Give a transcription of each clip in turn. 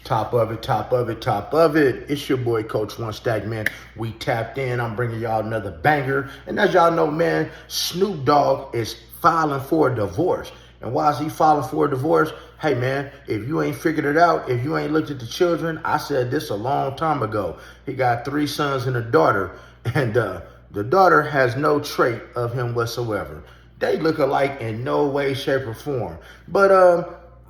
Top of it, top of it, top of it. It's your boy, Coach One Stack, man. We tapped in. I'm bringing y'all another banger. And as y'all know, man, Snoop Dogg is filing for a divorce. And why is he filing for a divorce? Hey, man, if you ain't figured it out, if you ain't looked at the children, I said this a long time ago. He got 3 sons and a daughter. And the daughter has no trait of him whatsoever. They look alike in no way, shape, or form. But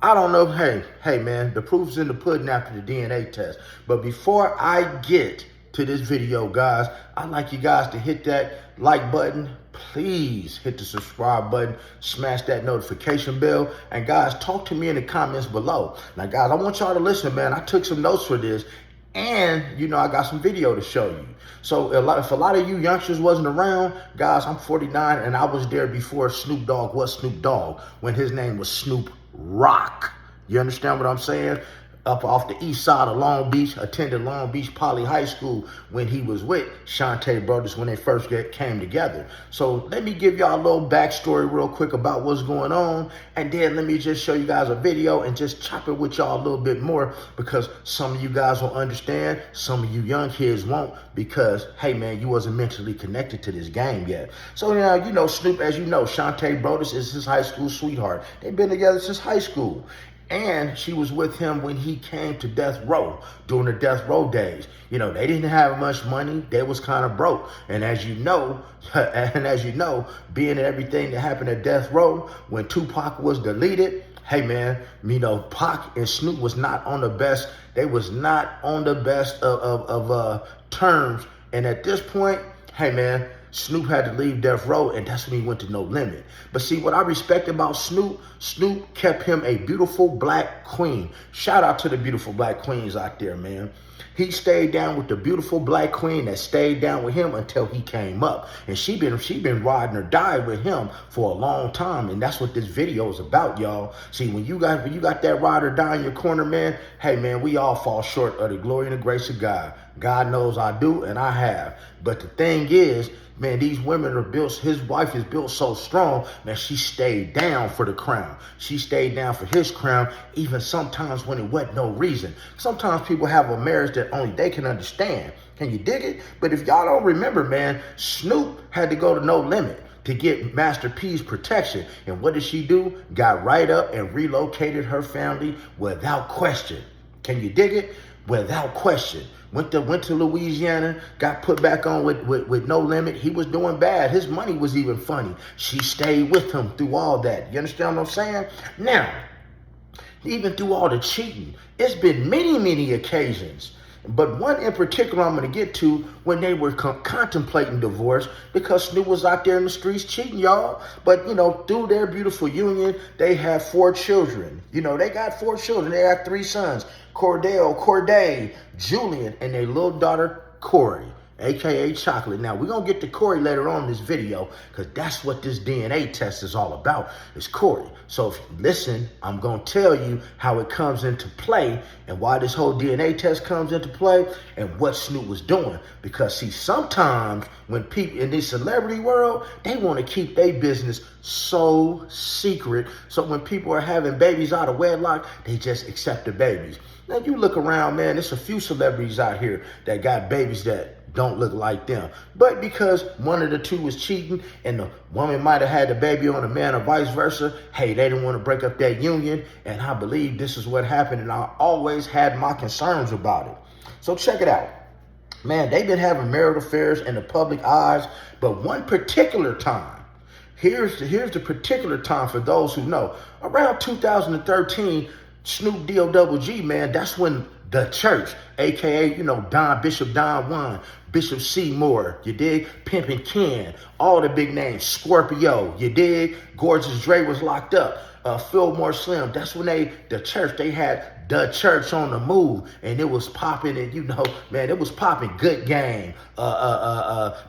I don't know. Hey, man, the proof's in the pudding after the DNA test. But before I get to this video, guys, I'd like you guys to hit that like button. Please hit the subscribe button, smash that notification bell, and guys, talk to me in the comments below. Now, guys, I want y'all to listen, man. I took some notes for this, and I got some video to show you. So if a lot of you youngsters wasn't around, guys, I'm 49, and I was there before Snoop Dogg was Snoop Dogg, when his name was Snoop Rock. You understand what I'm saying? Up off the east side of Long Beach, attended Long Beach Poly High School when he was with Shante Broadus when they first came together. So let me give y'all a little backstory real quick about what's going on, and then let me just show you guys a video and just chop it with y'all a little bit more, because some of you guys will understand, some of you young kids won't, because, hey, man, you wasn't mentally connected to this game yet. So now, Snoop, as you know, Shante Broadus is his high school sweetheart. They've been together since high school. And she was with him when he came to death row during the death row days. They didn't have much money. They was kind of broke. And as you know, being everything that happened at death row, when Tupac was deleted, hey, man, Pac and Snoop was not on the best. They was not on the best of terms. And at this point, hey, man, Snoop had to leave death row, and that's when he went to No Limit. But see, what I respect about Snoop kept him a beautiful black queen. Shout out to the beautiful black queens out there, man. He stayed down with the beautiful black queen that stayed down with him until he came up. And she been riding or die with him for a long time. And that's what this video is about, y'all. See, when you got that ride or die in your corner, man, hey, man, we all fall short of the glory and the grace of God. God knows I do, and I have. But the thing is, man, these women are built, his wife is built so strong that she stayed down for the crown. She stayed down for his crown, even sometimes when it wasn't no reason. Sometimes people have a marriage that only they can understand. Can you dig it? But if y'all don't remember, man, Snoop had to go to No Limit to get Master P's protection. And what did she do? Got right up and relocated her family without question. Can you dig it? Without question. Went to Louisiana, got put back on with No Limit. He was doing bad. His money was even funny. She stayed with him through all that. You understand what I'm saying? Now, even through all the cheating, it's been many, many occasions. But one in particular I'm going to get to when they were contemplating divorce, because Snoop was out there in the streets cheating, y'all. But, through their beautiful union, they have 4 children. They got 4 children. They got 3 sons, Corday, Julian, and their little daughter, Corey, a.k.a. Chocolate. Now, we're going to get to Corey later on in this video, because that's what this DNA test is all about, is Corey. So if you listen, I'm going to tell you how it comes into play and why this whole DNA test comes into play and what Snoop was doing. Because, see, sometimes when people in this celebrity world, they want to keep their business so secret. So when people are having babies out of wedlock, they just accept the babies. Now, you look around, man, there's a few celebrities out here that got babies that don't look like them. But because one of the two was cheating and the woman might have had the baby on the man or vice versa, hey, they didn't want to break up that union. And I believe this is what happened. And I always had my concerns about it. So check it out. Man, they've been having marital affairs in the public eyes. But one particular time, here's the particular time for those who know. Around 2013, Snoop D-O-double-G, man, that's when the church, a.k.a., Bishop Don Juan, Bishop Seymour, you dig? Pimping Ken, all the big names, Scorpio, you dig? Gorgeous Dre was locked up. Fillmore Slim, that's when the church had the church on the move, and it was popping, and man, it was popping. Good Game,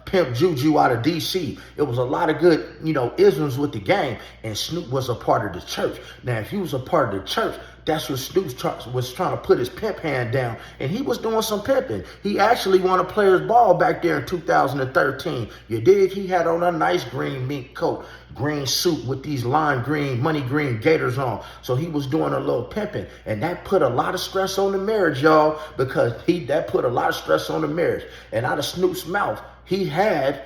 Pimp Juju out of DC. It was a lot of good, isms with the game, and Snoop was a part of the church. Now, if he was a part of the church, that's what Snoop was trying to put his pimp hand hand down, and he was doing some pimping. He actually won a player's ball back there in 2013. You dig? He had on a nice green mink coat, green suit with these lime green, money green gaiters on. So he was doing a little pimping, and that put a lot of stress on the marriage, y'all, because that put a lot of stress on the marriage. And out of Snoop's mouth, he had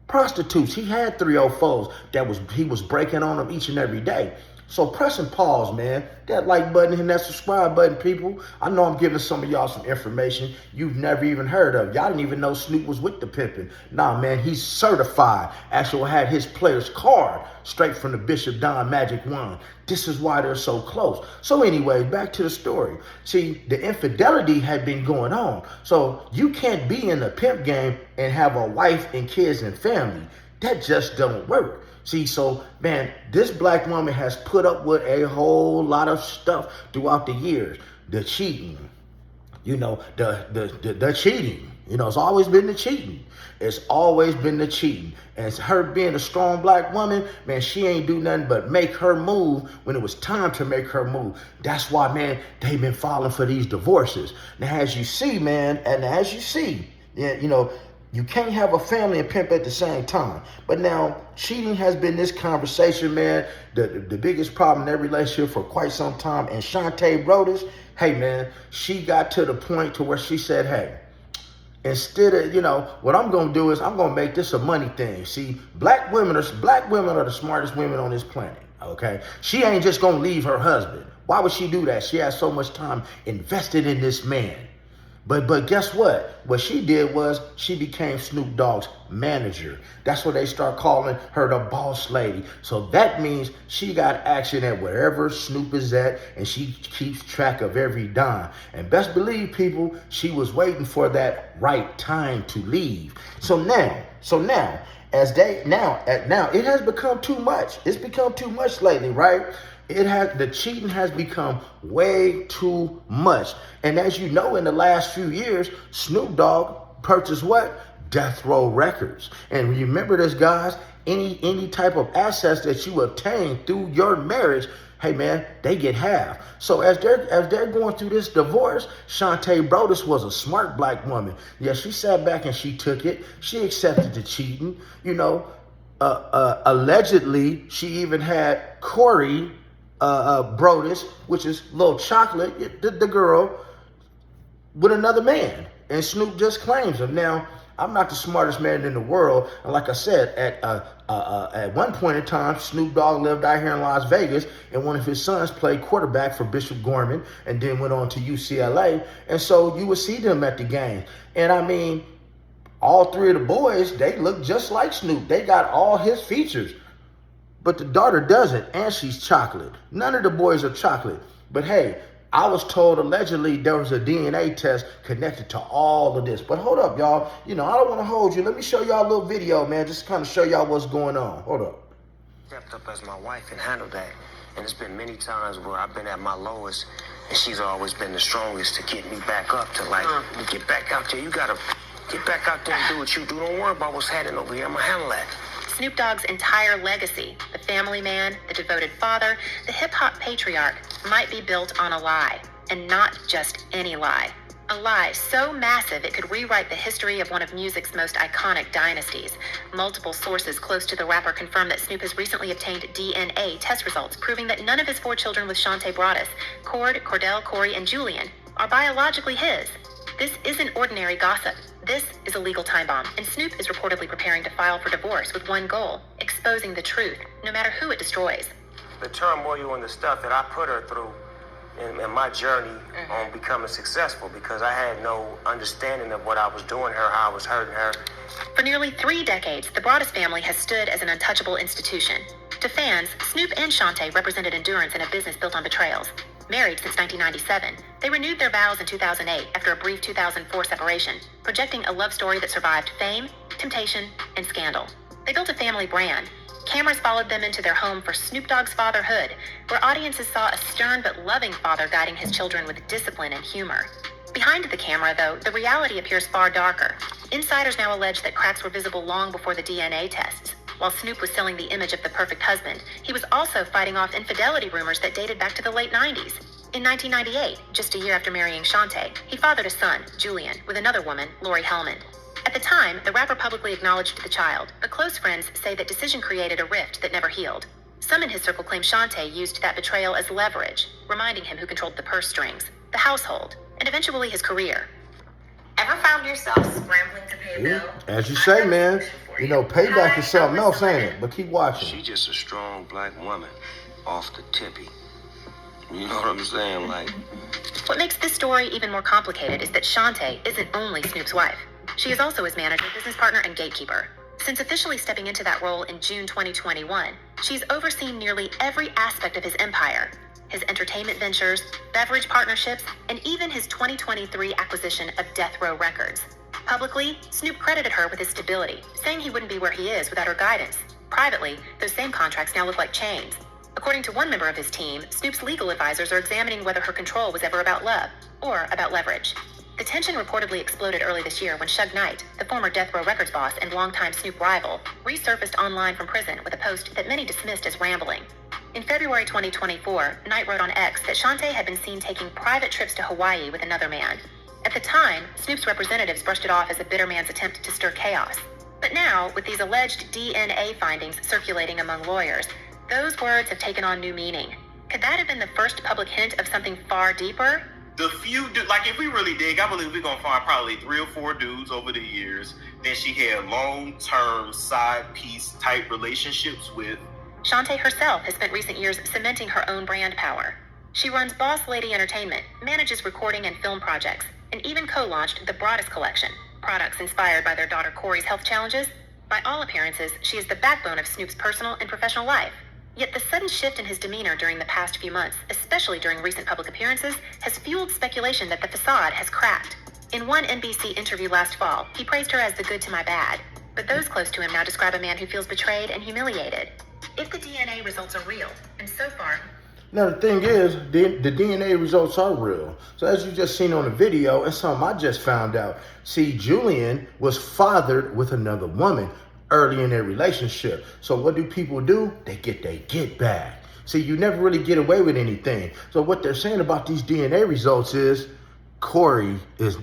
prostitutes. He had 304s he was breaking on them each and every day. So press and pause, man. That like button and that subscribe button, people. I know I'm giving some of y'all some information you've never even heard of. Y'all didn't even know Snoop was with the pimping. Nah, man, he's certified. Actually had his player's card straight from the Bishop Don Magic Wand. This is why they're so close. So anyway, back to the story. See, the infidelity had been going on. So you can't be in the pimp game and have a wife and kids and family. That just don't work. See, so, man, this black woman has put up with a whole lot of stuff throughout the years. The cheating, the cheating. It's always been the cheating. It's always been the cheating. And her being a strong black woman, man, she ain't do nothing but make her move when it was time to make her move. That's why, man, they've been filing for these divorces. Now, as you see, man, you can't have a family and pimp at the same time. But now, cheating has been this conversation, man. The biggest problem in their relationship for quite some time. And Shante Broadus, hey, man, she got to the point to where she said, hey, instead of, what I'm going to do is I'm going to make this a money thing. See, black women are the smartest women on this planet, okay? She ain't just going to leave her husband. Why would she do that? She has so much time invested in this man. But guess what? What she did was she became Snoop Dogg's manager. That's what they start calling her, the boss lady. So that means she got action at wherever Snoop is at, and she keeps track of every dime. And best believe, people, she was waiting for that right time to leave. So now, it has become too much. It's become too much lately, right? The cheating has become way too much. And as you know, in the last few years, Snoop Dogg purchased what? Death Row Records. And remember this, guys, any type of assets that you obtain through your marriage, hey man, they get half. So as they're going through this divorce, Shante Broadus was a smart black woman. Yeah, she sat back and she took it. She accepted the cheating. Allegedly, she even had Corey Broadus, which is Little Chocolate, the girl, with another man. And Snoop just claims him. Now, I'm not the smartest man in the world. And like I said, at one point in time, Snoop Dogg lived out here in Las Vegas, and one of his sons played quarterback for Bishop Gorman and then went on to UCLA. And so you would see them at the game. And I mean, all three of the boys, they look just like Snoop. They got all his features. But the daughter doesn't, and she's chocolate. None of the boys are chocolate. But hey, I was told allegedly there was a DNA test connected to all of this. But hold up, y'all. I don't want to hold you. Let me show y'all a little video, man, just to kind of show y'all what's going on. Hold up. Stepped up as my wife and handled that. And it's been many times where I've been at my lowest, and she's always been the strongest to get me back up to get back out there. You got to get back out there and do what you do. Don't worry about what's happening over here. I'm going to handle that. Snoop Dogg's entire legacy, the family man, the devoted father, the hip-hop patriarch, might be built on a lie, and not just any lie. A lie so massive it could rewrite the history of one of music's most iconic dynasties. Multiple sources close to the rapper confirm that Snoop has recently obtained DNA test results proving that none of his 4 children with Shante Broadus, Cordell, Corey, and Julian, are biologically his. This isn't ordinary gossip. This is a legal time bomb, and Snoop is reportedly preparing to file for divorce with one goal: exposing the truth, no matter who it destroys. The turmoil and the stuff that I put her through in my journey on becoming successful, because I had no understanding of what I was doing her, how I was hurting her. For nearly 3 decades, the Broadus family has stood as an untouchable institution. To fans, Snoop and Shante represented endurance in a business built on betrayals. Married since 1997, they renewed their vows in 2008 after a brief 2004 separation, projecting a love story that survived fame, temptation, and scandal. They built a family brand. Cameras followed them into their home for Snoop Dogg's Fatherhood, where audiences saw a stern but loving father guiding his children with discipline and humor. Behind the camera, though, the reality appears far darker. Insiders now allege that cracks were visible long before the DNA tests. While Snoop was selling the image of the perfect husband, he was also fighting off infidelity rumors that dated back to the late 90s. In 1998, just a year after marrying Shante, he fathered a son, Julian, with another woman, Lori Hellman. At the time, the rapper publicly acknowledged the child, but close friends say that decision created a rift that never healed. Some in his circle claim Shante used that betrayal as leverage, reminding him who controlled the purse strings, the household, and eventually his career. Ever found yourself scrambling to pay a bill? As you say, man, you know, payback is something else, ain't it? But keep watching. She just a strong black woman off the tippy. You know what I'm saying? Like, What makes this story even more complicated is that Shante isn't only Snoop's wife. She is also his manager, business partner, and gatekeeper. Since officially stepping into that role in June 2021, she's overseen nearly every aspect of his empire: his entertainment ventures, beverage partnerships, and even his 2023 acquisition of Death Row Records. Publicly, Snoop credited her with his stability, saying he wouldn't be where he is without her guidance. Privately, those same contracts now look like chains. According to one member of his team, Snoop's legal advisors are examining whether her control was ever about love or about leverage. The tension reportedly exploded early this year when Suge Knight, the former Death Row Records boss and longtime Snoop rival, resurfaced online from prison with a post that many dismissed as rambling. In February 2024, Knight wrote on X that Shante had been seen taking private trips to Hawaii with another man. At the time, Snoop's representatives brushed it off as a bitter man's attempt to stir chaos. But now, with these alleged DNA findings circulating among lawyers, those words have taken on new meaning. Could that have been the first public hint of something far deeper? The few, like if we really dig, I believe we're going to find probably 3 or 4 dudes over the years that she had long-term side piece type relationships with. Shante herself has spent recent years cementing her own brand power. She runs Boss Lady Entertainment, manages recording and film projects, and even co-launched the Broadus collection, products inspired by their daughter Corey's health challenges. By all appearances, she is the backbone of Snoop's personal and professional life. Yet the sudden shift in his demeanor during the past few months, especially during recent public appearances, has fueled speculation that the facade has cracked. In one NBC interview last fall, he praised her as the good to my bad. But those close to him now describe a man who feels betrayed and humiliated. If the DNA results are real, and so far... Now, the thing is, the DNA results are real. So as you just seen on the video, and something I just found out. See, Julian was fathered with another woman early in their relationship. So what do people do? They get back. See, you never really get away with anything. So what they're saying about these DNA results is Corey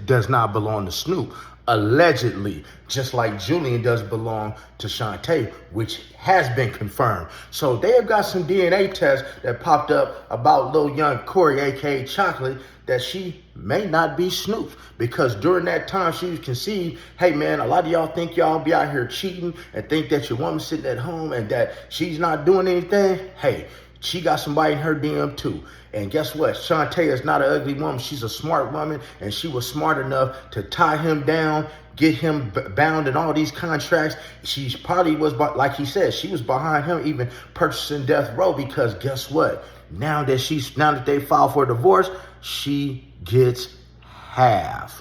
does not belong to Snoop. Allegedly, just like Julian does belong to Shante, which has been confirmed. So they have got some DNA tests that popped up about little young Corey, aka Chocolate, that she may not be Snoop's, because during that time she was conceived. Hey man, a lot of y'all think y'all be out here cheating and think that your woman's sitting at home and that she's not doing anything. Hey, she got somebody in her DM too. And guess what? Shante is not an ugly woman. She's a smart woman, and she was smart enough to tie him down, get him bound in all these contracts. She probably was, like he said, she was behind him even purchasing Death Row, because guess what? Now that they filed for a divorce, she gets half.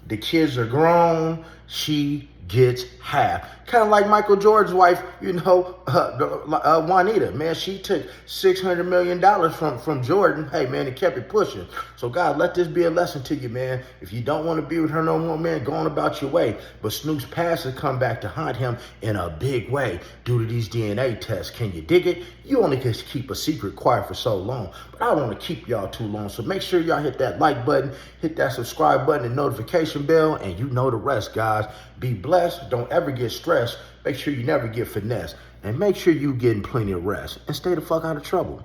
The kids are grown. She gets half. Kind of like Michael Jordan's wife, Juanita. Man, she took $600 million from Jordan. Hey, man, and kept it pushing. So, God, let this be a lesson to you, man. If you don't want to be with her no more, man, go on about your way. But Snoop's past has come back to haunt him in a big way due to these DNA tests. Can you dig it? You only can keep a secret quiet for so long. But I don't want to keep y'all too long. So make sure y'all hit that like button, hit that subscribe button and notification bell, and you know the rest, guys. Be blessed. Don't ever get stressed. Make sure you never get finessed. And make sure you getting plenty of rest. And stay the fuck out of trouble.